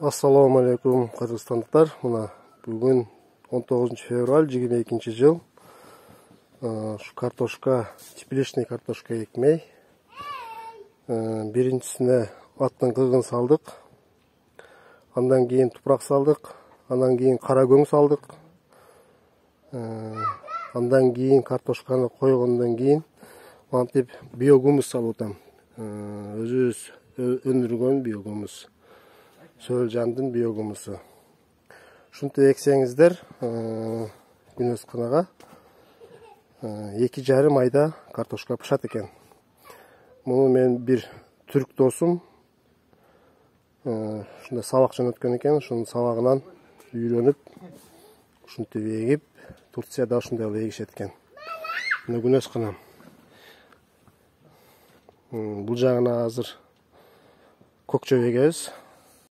Assalamu alaikum Kırgızstandықтар. Мына бүгін 19 февраль 2022 жыл. Şu картошка, тепличный картошка екмей. Биринчисине аттан кыргын салдык. Андан кейін тупрак салдык. Андан кейін кара көң салдык. Андан кейін картошканы койгондон кейін мантип биогумус салып атам. Өзүбүз өндүргөн биогумус. Сөлжандын биогумусу. Шунту эксеңиздер, күнөс кынага 2,5 айда картошка пышат экен. Муну мен бир түрк досум ушундай сабак жөнөткөн экен, ушунун сабагынан үйрөнүп, ушинтип эгип, Турцияда ушундай эле эгишет экен. Мына күнөс кынам. Бул жагына азыр көкчө эгебиз.